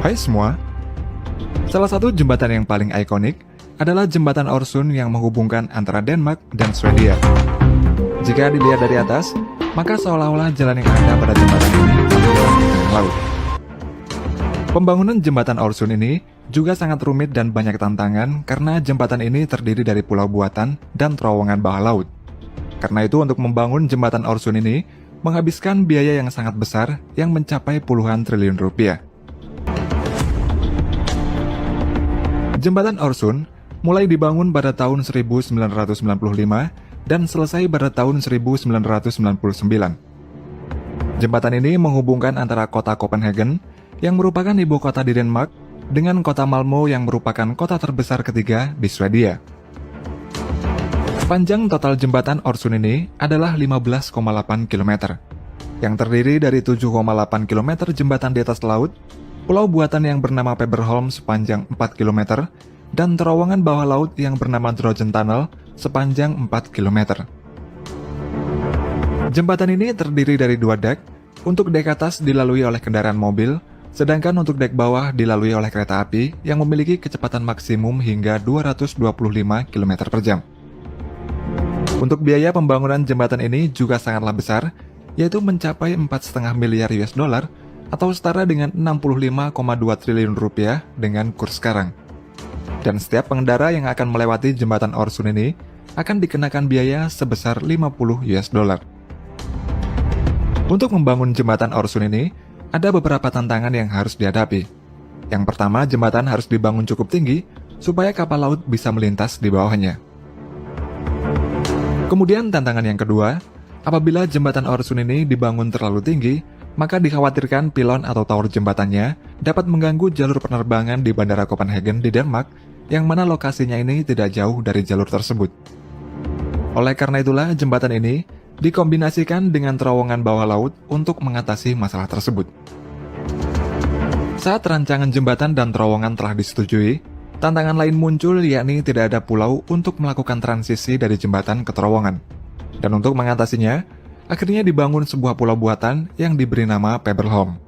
Hai semua, salah satu jembatan yang paling ikonik adalah jembatan Øresund yang menghubungkan antara Denmark dan Swedia. Jika dilihat dari atas, maka seolah-olah jalan yang ada pada jembatan ini berjalan di tengah laut. Pembangunan jembatan Øresund ini juga sangat rumit dan banyak tantangan karena jembatan ini terdiri dari pulau buatan dan terowongan bawah laut. Karena itu untuk membangun jembatan Øresund ini menghabiskan biaya yang sangat besar yang mencapai puluhan triliun rupiah. Jembatan Øresund mulai dibangun pada tahun 1995 dan selesai pada tahun 1999. Jembatan ini menghubungkan antara kota Copenhagen, yang merupakan ibu kota di Denmark, dengan kota Malmö yang merupakan kota terbesar ketiga di Swedia. Panjang total jembatan Øresund ini adalah 15,8 km, yang terdiri dari 7,8 km jembatan di atas laut, pulau buatan yang bernama Peberholm sepanjang 4 km, dan terowongan bawah laut yang bernama Drogden Tunnel sepanjang 4 km. Jembatan ini terdiri dari 2 dek. Untuk dek atas dilalui oleh kendaraan mobil, sedangkan untuk dek bawah dilalui oleh kereta api yang memiliki kecepatan maksimum hingga 225 km per jam. Untuk biaya pembangunan jembatan ini juga sangatlah besar, yaitu mencapai 4,5 miliar US dollar atau setara dengan 65,2 triliun rupiah dengan kurs sekarang. Dan setiap pengendara yang akan melewati jembatan Øresund ini akan dikenakan biaya sebesar 50 US dollar. Untuk membangun jembatan Øresund ini, ada beberapa tantangan yang harus dihadapi. Yang pertama, jembatan harus dibangun cukup tinggi supaya kapal laut bisa melintas di bawahnya. Kemudian tantangan yang kedua, apabila jembatan Øresund ini dibangun terlalu tinggi, maka dikhawatirkan pilon atau tower jembatannya dapat mengganggu jalur penerbangan di Bandara Copenhagen di Denmark, yang mana lokasinya ini tidak jauh dari jalur tersebut. Oleh karena itulah, jembatan ini dikombinasikan dengan terowongan bawah laut untuk mengatasi masalah tersebut. Saat rancangan jembatan dan terowongan telah disetujui, tantangan lain muncul, yakni tidak ada pulau untuk melakukan transisi dari jembatan ke terowongan. Dan untuk mengatasinya, akhirnya dibangun sebuah pulau buatan yang diberi nama Peberholm.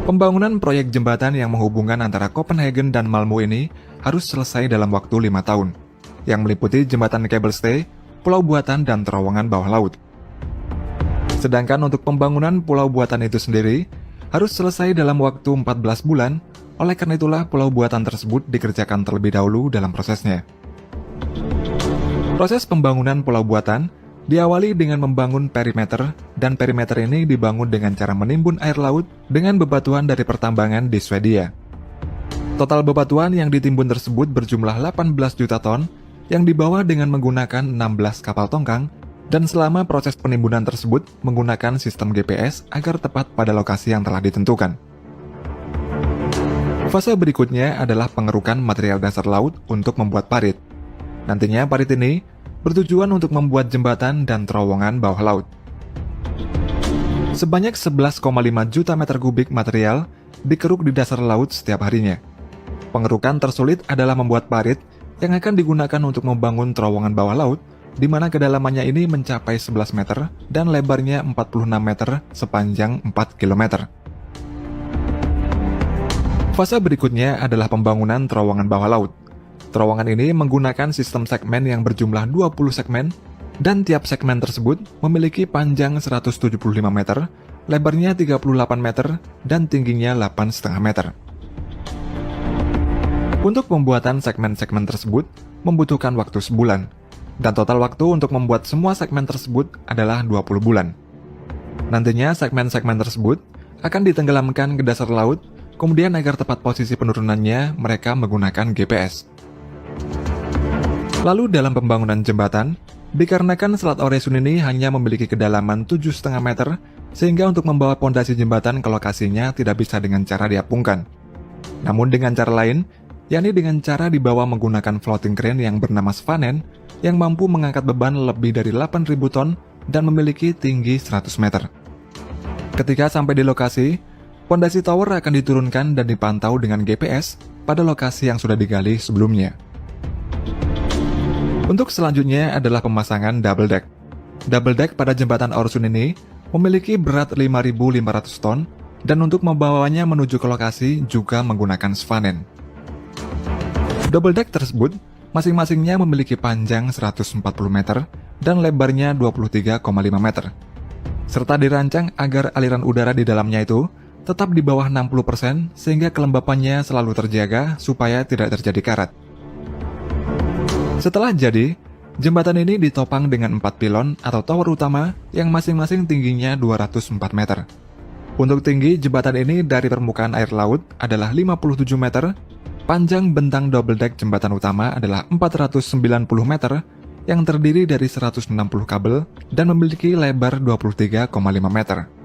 Pembangunan proyek jembatan yang menghubungkan antara Copenhagen dan Malmö ini harus selesai dalam waktu 5 tahun, yang meliputi jembatan kabel stay, pulau buatan, dan terowongan bawah laut. Sedangkan untuk pembangunan pulau buatan itu sendiri harus selesai dalam waktu 14 bulan, oleh karena itulah pulau buatan tersebut dikerjakan terlebih dahulu dalam prosesnya. Proses pembangunan pulau buatan diawali dengan membangun perimeter, dan perimeter ini dibangun dengan cara menimbun air laut dengan bebatuan dari pertambangan di Swedia. Total bebatuan yang ditimbun tersebut berjumlah 18 juta ton, yang dibawa dengan menggunakan 16 kapal tongkang, dan selama proses penimbunan tersebut menggunakan sistem GPS agar tepat pada lokasi yang telah ditentukan. Fase berikutnya adalah pengerukan material dasar laut untuk membuat parit. Nantinya parit ini bertujuan untuk membuat jembatan dan terowongan bawah laut. Sebanyak 11,5 juta meter kubik material dikeruk di dasar laut setiap harinya. Pengerukan tersulit adalah membuat parit yang akan digunakan untuk membangun terowongan bawah laut, di mana kedalamannya ini mencapai 11 meter dan lebarnya 46 meter sepanjang 4 km. Fase berikutnya adalah pembangunan terowongan bawah laut. Terowongan ini menggunakan sistem segmen yang berjumlah 20 segmen, dan tiap segmen tersebut memiliki panjang 175 meter, lebarnya 38 meter, dan tingginya 8,5 meter. Untuk pembuatan segmen-segmen tersebut membutuhkan waktu sebulan, dan total waktu untuk membuat semua segmen tersebut adalah 20 bulan. Nantinya segmen-segmen tersebut akan ditenggelamkan ke dasar laut, kemudian agar tepat posisi penurunannya mereka menggunakan GPS. Lalu dalam pembangunan jembatan, dikarenakan Selat Øresund ini hanya memiliki kedalaman 7,5 meter, sehingga untuk membawa pondasi jembatan ke lokasinya tidak bisa dengan cara diapungkan. Namun dengan cara lain, yakni dengan cara dibawa menggunakan floating crane yang bernama Svanen, yang mampu mengangkat beban lebih dari 8.000 ton dan memiliki tinggi 100 meter. Ketika sampai di lokasi, pondasi tower akan diturunkan dan dipantau dengan GPS pada lokasi yang sudah digali sebelumnya. Untuk selanjutnya adalah pemasangan double deck. Double deck pada jembatan Øresund ini memiliki berat 5.500 ton dan untuk membawanya menuju ke lokasi juga menggunakan Svanen. Double deck tersebut masing-masingnya memiliki panjang 140 meter dan lebarnya 23,5 meter, serta dirancang agar aliran udara di dalamnya itu tetap di bawah 60% sehingga kelembapannya selalu terjaga supaya tidak terjadi karat. Setelah jadi, jembatan ini ditopang dengan 4 pilon atau tower utama yang masing-masing tingginya 204 meter. Untuk tinggi jembatan ini dari permukaan air laut adalah 57 meter, panjang bentang double deck jembatan utama adalah 490 meter yang terdiri dari 160 kabel dan memiliki lebar 23,5 meter.